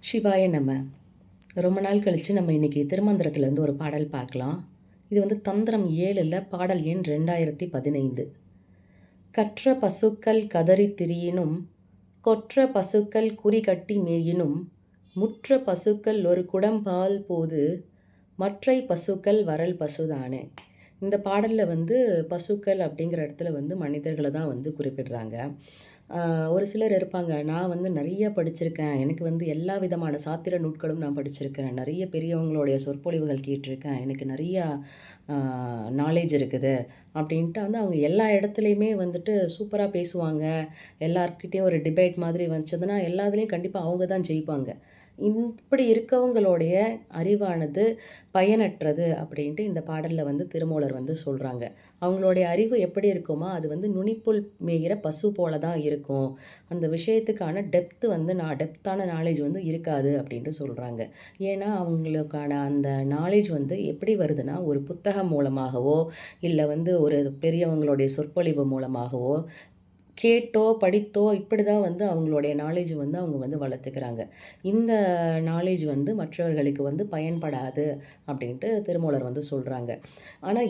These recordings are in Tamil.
சிவாய நம. ரொம்ப நாள் கழித்து நம்ம இன்றைக்கி திருமந்திரத்துலேருந்து ஒரு பாடல் பார்க்கலாம். இது வந்து தந்திரம் 7ல் பாடல் எண் 2015. கற்ற பசுக்கள் கதறி திரியினும் கொற்ற பசுக்கள் குறி கட்டி மேயினும் முற்ற பசுக்கள் ஒரு குடம் பால் போது மற்றை பசுக்கள் வரல் பசுதானே. இந்த பாடலில் வந்து பசுக்கள் அப்படிங்கிற இடத்துல வந்து மனிதர்களை தான் வந்து குறிப்பிடுறாங்க. ஒரு சிலர் இருப்பாங்க, நான் வந்து நிறைய படிச்சிருக்கேன், எனக்கு வந்து எல்லா விதமான சாத்திர நூட்களும் நான் படிச்சிருக்கேன், நிறைய பெரியவங்களுடைய சொற்பொழிவுகள் கேட்டிருக்கேன், எனக்கு நிறையா நாலேஜ் இருக்குது அப்படின்ட்டு வந்து அவங்க எல்லா இடத்துலையுமே வந்துட்டு சூப்பராக பேசுவாங்க. எல்லார்கிட்டேயும் ஒரு டிபேட் மாதிரி வச்சதுன்னா எல்லாத்துலேயும் கண்டிப்பாக அவங்க தான் ஜெயிப்பாங்க. இப்படி இருக்கவங்களுடைய அறிவானது பயனற்றது அப்படின்ட்டு இந்த பாடலில் வந்து திருமூலர் வந்து சொல்கிறாங்க. அவங்களுடைய அறிவு எப்படி இருக்குமோ அது வந்து நுனிப்புல் மேயிற பசு போல தான் இருக்கும். அந்த விஷயத்துக்கான டெப்த்தான நாலேஜ் வந்து இருக்காது அப்படின்ட்டு சொல்கிறாங்க. ஏன்னா அவங்களுக்கான அந்த நாலேஜ் வந்து எப்படி வருதுன்னா, ஒரு புத்தகம் மூலமாகவோ இல்லை வந்து ஒரு பெரியவங்களுடைய சொற்பொழிவு மூலமாகவோ கேட்டோ படித்தோ இப்படி தான் வந்து அவங்களுடைய நாலேஜ் வந்து அவங்க வந்து வளர்த்துக்கிறாங்க. இந்த நாலேஜ் வந்து மற்றவர்களுக்கு வந்து பயன்படாது அப்படின்ட்டு திருமூலர் வந்து சொல்கிறாங்க. ஆனால்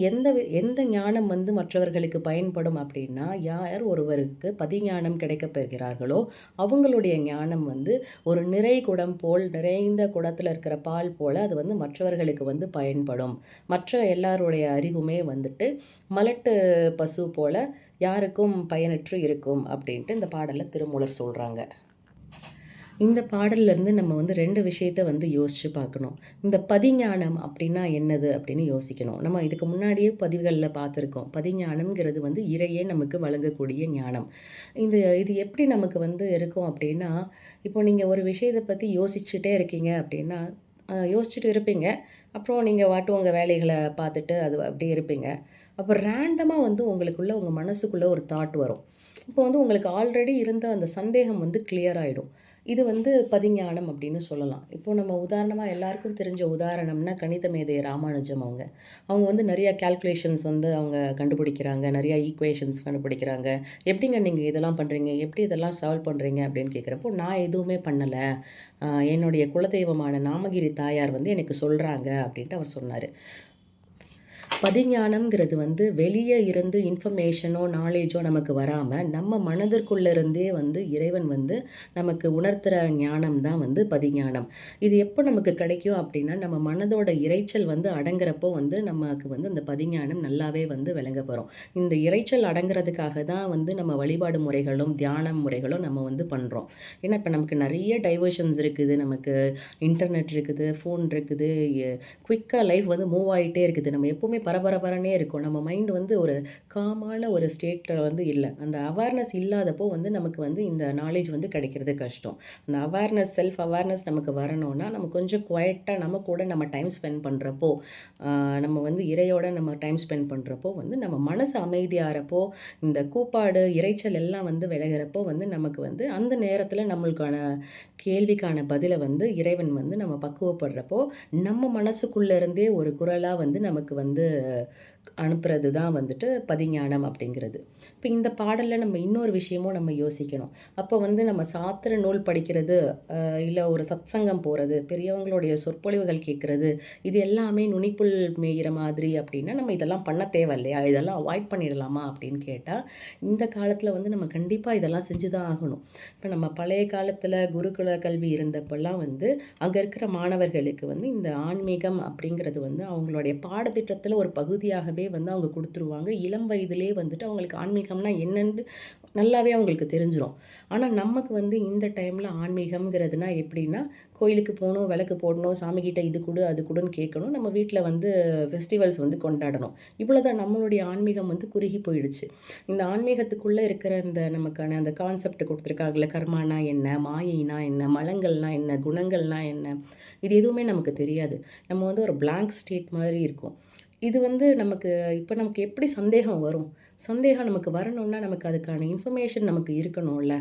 எந்த ஞானம் வந்து மற்றவர்களுக்கு பயன்படும் அப்படின்னா, யார் ஒருவருக்கு பதிஞானம் கிடைக்கப் பெறுகிறார்களோ அவங்களுடைய ஞானம் வந்து ஒரு நிறை குடம் போல், நிறைந்த குடத்தில் இருக்கிற பால் போல் அது வந்து மற்றவர்களுக்கு வந்து பயன்படும். மற்ற எல்லாருடைய அறிவுமே வந்துட்டு மலட்டு பசு போல் யாருக்கும் பயனற்று இருக்கும் அப்படின்ட்டு இந்த பாடலில் திருமூலர் சொல்கிறாங்க. இந்த பாடல்லேருந்து நம்ம வந்து 2 விஷயத்தை வந்து யோசித்து பார்க்கணும். இந்த பதிஞானம் அப்படின்னா என்னது அப்படின்னு யோசிக்கணும். நம்ம இதுக்கு முன்னாடியே பதிவுகளில் பார்த்துருக்கோம். பதிஞானம்ங்கிறது வந்து இறையே நமக்கு வழங்கக்கூடிய ஞானம். இது எப்படி நமக்கு வந்து இருக்கும் அப்படின்னா, இப்போ நீங்கள் ஒரு விஷயத்தை பற்றி யோசிச்சுட்டே இருக்கீங்க அப்படின்னா, யோசிச்சுட்டு இருப்பீங்க. அப்புறம் நீங்கள் உங்கள் வேலைகளை பார்த்துட்டு அது அப்படியே இருப்பீங்க. அப்போ ரேண்டமாக வந்து உங்கள் மனசுக்குள்ளே ஒரு தாட் வரும். இப்போ வந்து உங்களுக்கு ஆல்ரெடி இருந்த அந்த சந்தேகம் வந்து கிளியர் ஆகிடும். இது வந்து பதிஞானம் அப்படின்னு சொல்லலாம். இப்போ நம்ம உதாரணமாக எல்லாருக்கும் தெரிஞ்ச உதாரணம்னா கணித மேதை ராமானுஜம் அவங்க வந்து நிறையா கால்குலேஷன்ஸ் வந்து அவங்க கண்டுபிடிக்கிறாங்க, நிறையா ஈக்குவேஷன்ஸ் கண்டுபிடிக்கிறாங்க. எப்படிங்க நீங்கள் இதெல்லாம் பண்ணுறீங்க, எப்படி இதெல்லாம் சால்வ் பண்ணுறீங்க அப்படின்னு கேட்குறப்போ, நான் எதுவுமே பண்ணலை, என்னுடைய குலதெய்வமான நாமகிரி தாயார் வந்து எனக்கு சொல்கிறாங்க அப்படின்ட்டு அவர் சொன்னார். பதிஞானம்ங்கிறது வந்து வெளியே இருந்து இன்ஃபர்மேஷனோ நாலேஜோ நமக்கு வராமல் நம்ம மனதிற்குள்ளேருந்தே வந்து இறைவன் வந்து நமக்கு உணர்த்துகிற ஞானம் தான் வந்து பதிஞானம். இது எப்போ நமக்கு கிடைக்கும் அப்படின்னா, நம்ம மனதோட இரைச்சல் வந்து அடங்குறப்போ வந்து நமக்கு வந்து அந்த பதிஞானம் நல்லாவே வந்து விளங்க போகிறோம். இந்த இரைச்சல் அடங்குறதுக்காக தான் வந்து நம்ம வழிபாடு முறைகளும் தியான முறைகளும் நம்ம வந்து பண்ணுறோம். ஏன்னா இப்போ நமக்கு நிறைய டைவர்ஷன்ஸ் இருக்குது, நமக்கு இன்டர்நெட் இருக்குது, ஃபோன் இருக்குது, குயிக்காக லைஃப் வந்து மூவ் ஆகிட்டே இருக்குது. நம்ம எப்போவுமே பரபரப்பரனே இருக்கும். நம்ம மைண்ட் வந்து ஒரு காமான ஒரு ஸ்டேட்டில் வந்து இல்லை. அந்த அவேர்னஸ் இல்லாதப்போ வந்து நமக்கு வந்து இந்த நாலேஜ் வந்து கிடைக்கிறது கஷ்டம். அந்த செல்ஃப் அவேர்னஸ் நமக்கு வரணும்னா நம்ம கொஞ்சம் குவைட்டாக நம்ம கூட நம்ம டைம் ஸ்பெண்ட் பண்ணுறப்போ, நம்ம வந்து இறையோட நம்ம டைம் ஸ்பெண்ட் பண்ணுறப்போ வந்து நம்ம மனசு அமைதியாகிறப்போ, இந்த கூப்பாடு இறைச்சல் எல்லாம் வந்து விலகிறப்போ வந்து நமக்கு வந்து அந்த நேரத்தில் நம்மளுக்கான கேள்விக்கான பதிலை வந்து இறைவன் வந்து நம்ம பக்குவப்படுறப்போ நம்ம மனசுக்குள்ளேருந்தே ஒரு குரலாக வந்து நமக்கு வந்து அனுப்புறது தான் வந்துட்டு பதிஞானம் அப்படிங்கிறது. இப்போ இந்த பாடலில் நம்ம இன்னொரு விஷயமும் நம்ம யோசிக்கணும். அப்போ வந்து நம்ம சாத்திர நூல் படிக்கிறது, இல்லை ஒரு சத்சங்கம் போகிறது, பெரியவங்களுடைய சொற்பொழிவுகள் கேட்குறது, இது எல்லாமே நுனிப்புல் மேயிற மாதிரி அப்படின்னா நம்ம இதெல்லாம் பண்ண தேவை இல்லையா, இதெல்லாம் அவாய்ட் பண்ணிடலாமா அப்படின்னு கேட்டால், இந்த காலத்தில் வந்து நம்ம கண்டிப்பாக இதெல்லாம் செஞ்சு தான் ஆகணும். இப்போ நம்ம பழைய காலத்தில் குருகுல கல்வி இருந்தப்பெல்லாம் வந்து அங்கே இருக்கிற மாணவர்களுக்கு வந்து இந்த ஆன்மீகம் அப்படிங்கிறது வந்து அவங்களுடைய பாடத்திட்டத்தில் ஒரு பகுதியாகவே வந்து அவங்க கொடுத்துருவாங்க. இளம் வயதிலே வந்துட்டு அவங்களுக்கு ஆன்மீகம்னா என்னன்னு நல்லாவே அவங்களுக்கு தெரிஞ்சிடும். ஆனால் நமக்கு வந்து இந்த டைமில் ஆன்மீகம்ங்கிறதுனா எப்படின்னா, கோயிலுக்கு போகணும், விளக்கு போடணும், சாமிக்கிட்ட இது கொடு அது கொடுன்னு கேட்கணும், நம்ம வீட்டில் வந்து ஃபெஸ்டிவல்ஸ் வந்து கொண்டாடணும். இவ்வளோதான் நம்மளுடைய ஆன்மீகம் வந்து குறுகி போயிடுச்சு. இந்த ஆன்மீகத்துக்குள்ளே இருக்கிற இந்த நமக்கான அந்த கான்செப்ட் கொடுத்துருக்காங்களே, கர்மானா என்ன, மாயினா என்ன, மலங்கள்னா என்ன, குணங்கள்னா என்ன, இது எதுவுமே நமக்கு தெரியாது. நம்ம வந்து ஒரு பிளாங்க் ஸ்டேட் மாதிரி இருக்கும். இது வந்து நமக்கு எப்படி சந்தேகம் வரும்? சந்தேகம் நமக்கு வரணும்னா நமக்கு அதுக்கான இன்ஃபர்மேஷன் நமக்கு இருக்கணும்ல.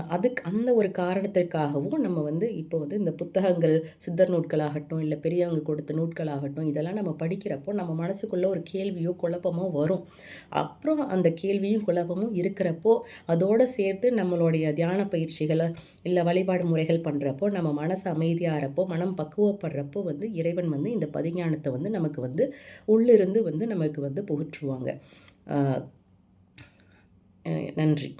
அதுக்கு அந்த ஒரு காரணத்திற்காகவும் நம்ம வந்து இப்போ வந்து இந்த புத்தகங்கள், சித்தர் நூட்களாகட்டும், இல்லை பெரியவங்க கொடுத்த நூட்களாகட்டும், இதெல்லாம் நம்ம படிக்கிறப்போ நம்ம மனசுக்குள்ள ஒரு கேள்வியோ, குழப்பமோ வரும். அப்புறம் அந்த கேள்வியும், குழப்பமும் இருக்கிறப்போ, அதோடு சேர்த்து நம்மளுடைய தியான பயிற்சிகளை, இல்லை வழிபாடு முறைகள் பண்ணுறப்போ, நம்ம மனசு அமைதியாகிறப்போ, மனம் பக்குவப்படுறப்போ வந்து இறைவன் வந்து இந்த பதிஞானத்தை வந்து நமக்கு வந்து உள்ளிருந்து வந்து நமக்கு வந்து புகுற்றுவாங்க. நன்றி.